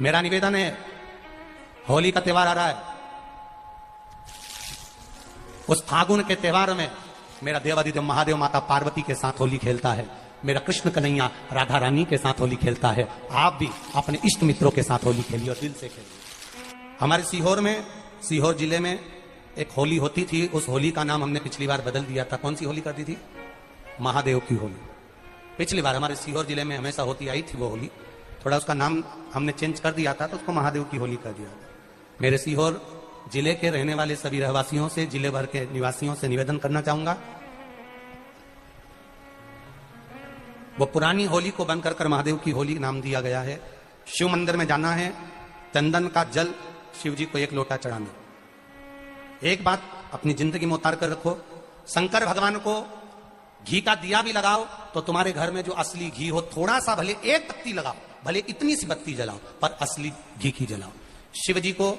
मेरा निवेदन है, होली का त्योहार आ रहा है, उस फागुन के त्योहार में मेरा देवादिदेव महादेव माता पार्वती के साथ होली खेलता है, मेरा कृष्ण कन्हैया राधा रानी के साथ होली खेलता है। आप भी अपने इष्ट मित्रों के साथ होली खेलिए और दिल से खेलिए। हमारे सीहोर जिले में एक होली होती थी, उस होली का नाम हमने पिछली बार बदल दिया था। कौन सी होली कर दी थी? महादेव की होली। पिछली बार हमारे सीहोर जिले में हमेशा होती आई थी वो होली, थोड़ा उसका नाम हमने चेंज कर दिया था तो उसको महादेव की होली कर दिया। मेरे सीहोर जिले के रहने वाले सभी रहवासियों से, जिले भर के निवासियों से निवेदन करना चाहूंगा, वो पुरानी होली को बंद कर महादेव की होली नाम दिया गया है। शिव मंदिर में जाना है, चंदन का जल शिव जी को 1 लोटा चढ़ाना। एक बात अपनी जिंदगी में उतार कर रखो, शंकर भगवान को घी का दिया भी लगाओ तो तुम्हारे घर में जो असली घी हो, थोड़ा सा भले 1 बत्ती लगाओ, भले इतनी सी बत्ती जलाओ, पर असली घी की जलाओ। शिव जी को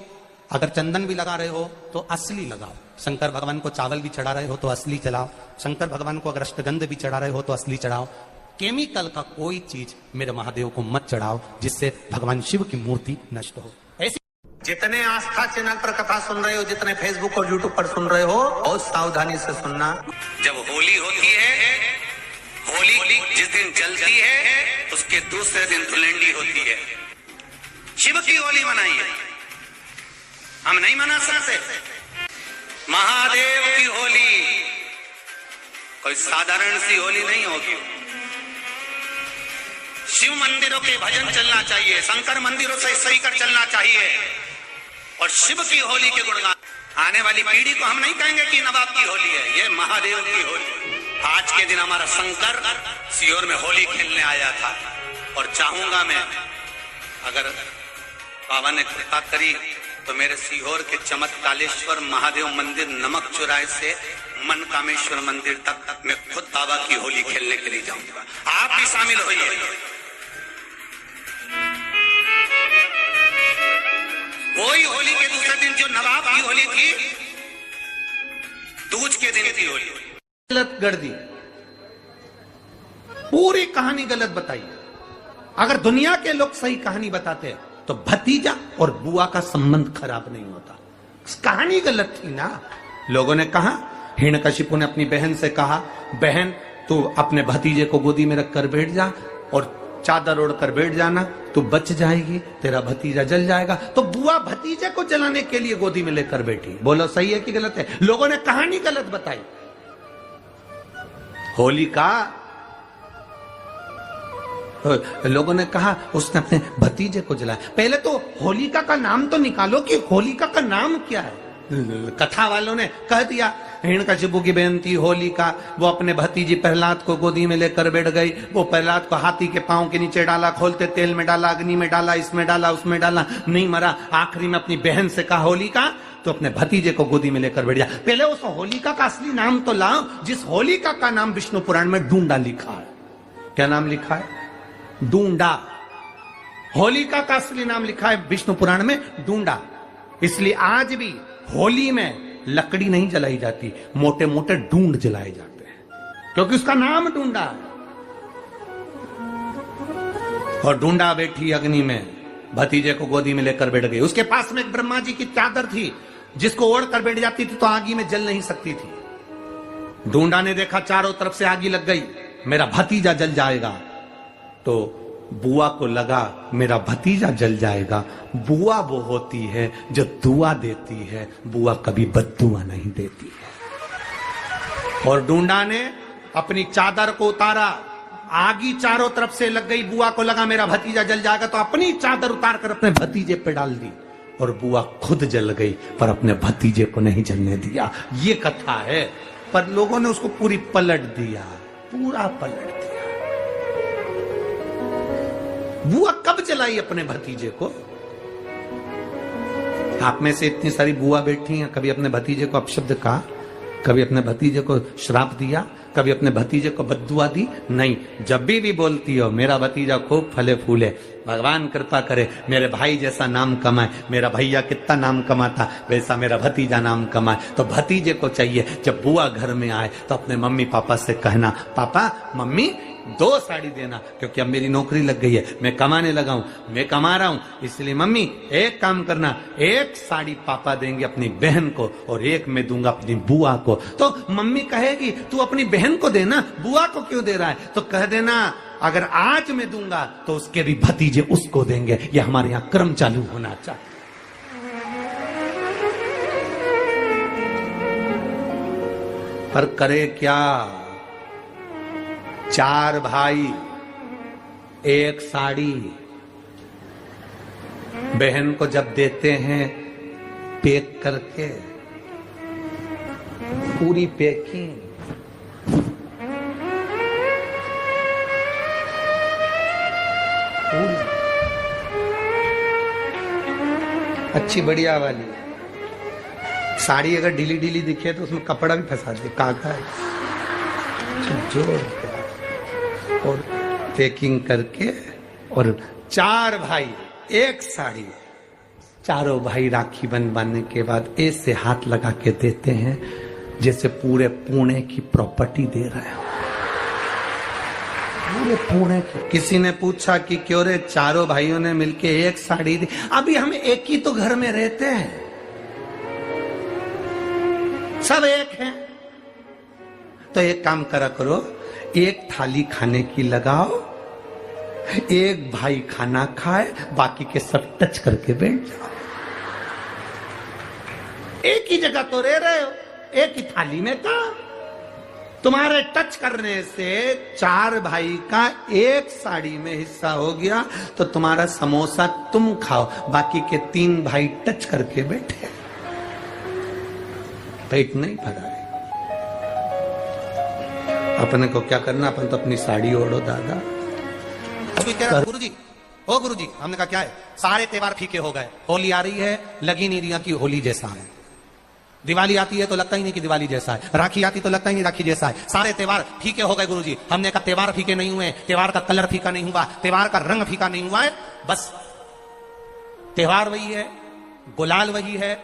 अगर चंदन भी लगा रहे हो तो असली लगाओ। शंकर भगवान को चावल भी चढ़ा रहे हो तो असली चढ़ाओ। शंकर भगवान को अगर अष्टगंध भी चढ़ा रहे हो तो असली चढ़ाओ। केमिकल का कोई चीज मेरे महादेव को मत चढ़ाओ जिससे भगवान शिव की मूर्ति नष्ट हो। ऐसी जितने आस्था चैनल पर कथा सुन रहे हो, जितने फेसबुक और यूट्यूब पर सुन रहे हो, बहुत सावधानी से सुनना। जब होली होती है, होली जिस दिन जलती है उसके दूसरे दिन धुलंडी होती है। शिव की होली मनाइए, हम नहीं मना सकते। महादेव की होली कोई साधारण सी होली नहीं होगी। शिव मंदिरों के भजन चलना चाहिए, शंकर मंदिरों से सही कर चलना चाहिए और शिव की होली के गुणगान। आने वाली पीढ़ी को हम नहीं कहेंगे कि नवाब की होली है, ये महादेव की होली। आज के दिन हमारा शंकर सीहोर में होली खेलने आया था और चाहूंगा मैं, अगर बाबा ने कृपा करी तो मेरे सीहोर के चमत्कालेश्वर महादेव मंदिर नमक चौराहे से मनकामेश्वर मंदिर तक मैं खुद बाबा की होली खेलने के लिए जाऊंगा। आप भी शामिल होइए। वही होली के दूसरे दिन जो नवाब की होली थी, दूज के दिन की होली गलत कर दी, पूरी कहानी गलत बताई। अगर दुनिया के लोग सही कहानी बताते तो भतीजा और बुआ का संबंध खराब नहीं होता। कहानी गलत थी ना। लोगों ने कहा, हिरण्यकशिपु ने अपनी बहन से कहा, बहन तू अपने भतीजे को गोदी में रखकर बैठ जा और चादर ओढ़कर बैठ जाना, तू बच जाएगी, तेरा भतीजा जल जाएगा। तो बुआ भतीजे को जलाने के लिए गोदी में लेकर बैठी। बोलो सही है कि गलत है? लोगों ने कहानी गलत बताई। होली का लोगों ने कहा उसने अपने भतीजे को जलाया। पहले तो होलिका का नाम तो निकालो कि होलिका का नाम क्या है। कथा वालों ने कह दिया हिरण्यकशिपु की बहन थी होलिका, वो अपने भतीजी प्रहलाद को गोदी में लेकर बैठ गई। वो प्रहलाद को हाथी के पांव के नीचे डाला, खोलते तेल में डाला, अग्नि में डाला, इसमें डाला, उसमें डाला, नहीं मरा। आखिरी में अपनी बहन से कहा होलिका, तो अपने भतीजे को गोदी में लेकर बैठ गया। पहले उस होलिका का असली नाम तो लाओ, जिस होलिका का नाम विष्णु पुराण में डूंडा लिखा है। क्या नाम लिखा है? डूंडा। होलिका का असली नाम लिखा है विष्णु पुराण में डूंडा। इसलिए आज भी होली में लकड़ी नहीं जलाई जाती, मोटे मोटे डूंड जलाए जाते हैं, क्योंकि उसका नाम डूंडा है। और डूंडा बैठी अग्नि में, भतीजे को गोदी में लेकर बैठ गई। उसके पास में एक ब्रह्मा जी की चादर थी, जिसको ओढ़कर बैठ जाती थी तो आगी में जल नहीं सकती थी। डूंडा ने देखा चारों तरफ से आगी लग गई, मेरा भतीजा जल जाएगा। तो बुआ को लगा मेरा भतीजा जल जाएगा। बुआ वो होती है जो दुआ देती है, बुआ कभी बद्दुआ नहीं देती है। और डूंडा ने अपनी चादर को उतारा, आगी चारों तरफ से लग गई। बुआ को लगा मेरा भतीजा जल जाएगा, तो अपनी चादर उतार कर अपने भतीजे पे डाल दी और बुआ खुद जल गई, पर अपने भतीजे को नहीं जलने दिया। ये कथा है, पर लोगों ने उसको पूरी पलट दिया, पूरा पलट दिया। बुआ कब जलाई अपने भतीजे को? आप में से इतनी सारी बुआ बैठी हैं, कभी अपने भतीजे को अपशब्द कहा? कभी अपने भतीजे को श्राप दिया? कभी अपने भतीजे को बद्दुआ दी? नहीं। जब भी बोलती हो मेरा भतीजा खूब फले फूले, भगवान कृपा करे मेरे भाई जैसा नाम कमाए, मेरा भैया कितना नाम कमाता वैसा मेरा भतीजा नाम कमाए, तो भतीजे को चाहिए जब बुआ घर में आए तो अपने मम्मी पापा से कहना, पापा मम्मी 2 साड़ी देना, क्योंकि अब मेरी नौकरी लग गई है, मैं कमाने लगा हूं, मैं कमा रहा हूं, इसलिए मम्मी एक काम करना, 1 साड़ी पापा देंगे अपनी बहन को और 1 मैं दूंगा अपनी बुआ को। तो मम्मी कहेगी तू अपनी बहन को देना, बुआ को क्यों दे रहा है? तो कह देना अगर आज मैं दूंगा तो उसके भी भतीजे उसको देंगे। ये हमारे यहां क्रम चालू होना चाहिए। पर करे क्या, 4 भाई 1 साड़ी, बहन को जब देते हैं पैक करके, पूरी पैकिंग, अच्छी बढ़िया वाली साड़ी, अगर ढीली ढीली दिखे तो उसमें कपड़ा भी फंसा दे, काका जोड़ और पैकिंग करके, और 4 भाई 1 साड़ी, चारों भाई राखी बनवाने के बाद ऐसे हाथ लगा के देते हैं जैसे पूरे पुणे की प्रॉपर्टी दे रहे हो, पूरे पुणे की। किसी ने पूछा कि क्यों रे, चारों भाइयों ने मिलके 1 साड़ी दी, अभी हम एक ही तो घर में रहते हैं, सब एक हैं। तो एक काम करा करो, 1 थाली खाने की लगाओ, 1 भाई खाना खाए, बाकी के सब टच करके बैठ जाओ। एक ही जगह तो रह रहे हो, एक ही थाली में का, तुम्हारे टच करने से 4 भाई का 1 साड़ी में हिस्सा हो गया, तो तुम्हारा समोसा तुम खाओ, बाकी के 3 भाई टच करके बैठे, पेट नहीं भरा है। अपने को क्या करना, अपन तो अपनी साड़ी ओढ़ो दादा। अभी कह रहा गुरुजी, ओ गुरुजी, हमने कहा क्या है, सारे त्योहार फीके हो गए, होली आ रही है, लगी नहीं रिया की होली जैसा है, दिवाली आती है तो लगता ही नहीं कि दिवाली जैसा है, राखी आती तो लगता ही नहीं राखी जैसा है, सारे त्योहार फीके हो गए गुरुजी। हमने कहा त्योहार फीके नहीं हुए, त्योहार का कलर फीका नहीं हुआ, त्योहार का रंग फीका नहीं हुआ है, बस त्योहार वही है, गुलाल वही है,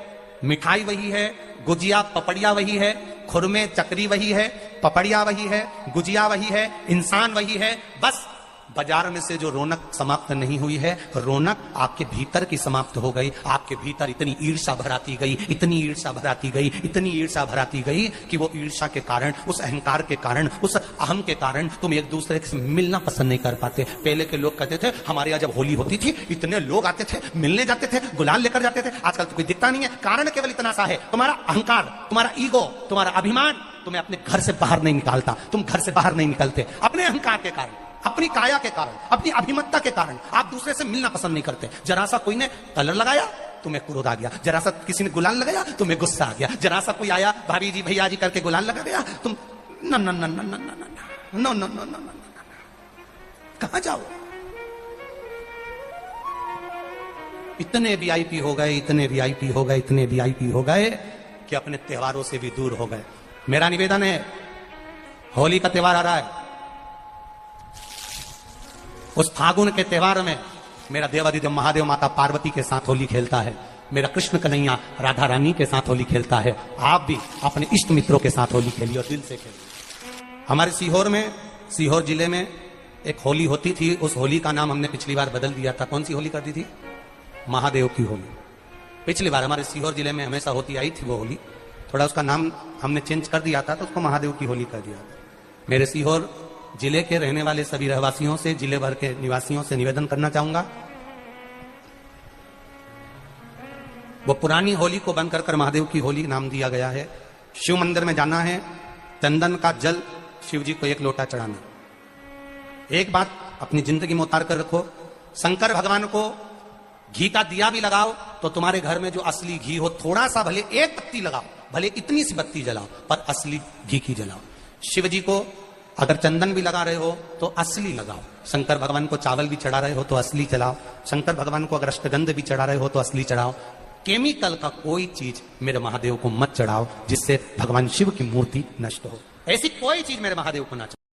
मिठाई वही है, गुजिया पपड़िया वही है, खुरमे चकरी वही है, पपड़िया वही है, गुजिया वही है, इंसान वही है। बस बाजार में से जो रौनक समाप्त नहीं हुई है, रौनक आपके भीतर की समाप्त हो गई। आपके भीतर इतनी ईर्ष्या भराती गई, इतनी ईर्ष्या भराती गई, इतनी ईर्ष्या भराती गई कि वो ईर्ष्या के कारण, उस अहंकार के कारण, उस अहम के कारण तुम एक दूसरे से मिलना पसंद नहीं कर पाते। पहले के लोग कहते थे हमारे यहाँ जब होली होती थी इतने लोग आते थे, मिलने जाते थे, गुलाल लेकर जाते थे, आजकल तो कोई दिखता नहीं है। कारण केवल इतना सा है, तुम्हारा अहंकार, तुम्हारा ईगो, तुम्हारा अभिमान तुम्हें अपने घर से बाहर नहीं निकालता। तुम घर से बाहर नहीं निकलते अपने अहंकार के कारण, अपनी काया के कारण, अपनी अभिमतता के कारण। आप दूसरे से मिलना पसंद नहीं करते। जरा सा कोई ने कलर लगाया तुम्हें क्रोध आ गया, जरा सा किसी ने गुलाल लगाया तुम्हें गुस्सा आ गया, जरा सा कोई आया भाभी जी भैया जी करके गुलाल लगा गया, तुम न न न न न न न न न, कहां जाओ? इतने वीआईपी हो गए, इतने वीआईपी हो गए, इतने वीआईपी हो गए कि अपने त्योहारों से भी दूर हो गए। मेरा निवेदन है, होली का त्योहार आ रहा है, उस फागुन के त्योहार में मेरा देवादिदेव महादेव माता पार्वती के साथ होली खेलता है, मेरा कृष्ण कन्हैया राधा रानी के साथ होली खेलता है। आप भी अपने इष्ट मित्रों के साथ होली खेलिए और दिल से खेलिए। हमारे सीहोर में, सीहोर जिले में एक होली होती थी, उस होली का नाम हमने पिछली बार बदल दिया था। कौन सी होली कर दी थी? महादेव की होली। पिछली बार हमारे सीहोर जिले में हमेशा होती आई थी वो होली, थोड़ा उसका नाम हमने चेंज कर दिया था तो उसको महादेव की होली कर दिया। मेरे सीहोर जिले के रहने वाले सभी रहवासियों से, जिले भर के निवासियों से निवेदन करना चाहूंगा, वो पुरानी होली को बंद कर महादेव की होली नाम दिया गया है। शिव मंदिर में जाना है, चंदन का जल शिव जी को 1 लोटा चढ़ाना। एक बात अपनी जिंदगी में उतार कर रखो, शंकर भगवान को घी का दिया भी लगाओ तो तुम्हारे घर में जो असली घी हो, थोड़ा सा भले 1 पत्ती लगाओ, भले इतनी सी बत्ती जलाओ, पर असली घी की जलाओ। शिव जी को अगर चंदन भी लगा रहे हो तो असली लगाओ। शंकर भगवान को चावल भी चढ़ा रहे हो तो असली चढ़ाओ। शंकर भगवान को अगर अष्टगंध भी चढ़ा रहे हो तो असली चढ़ाओ। केमिकल का कोई चीज मेरे महादेव को मत चढ़ाओ जिससे भगवान शिव की मूर्ति नष्ट हो। ऐसी कोई चीज मेरे महादेव को ना चढ़ाओ।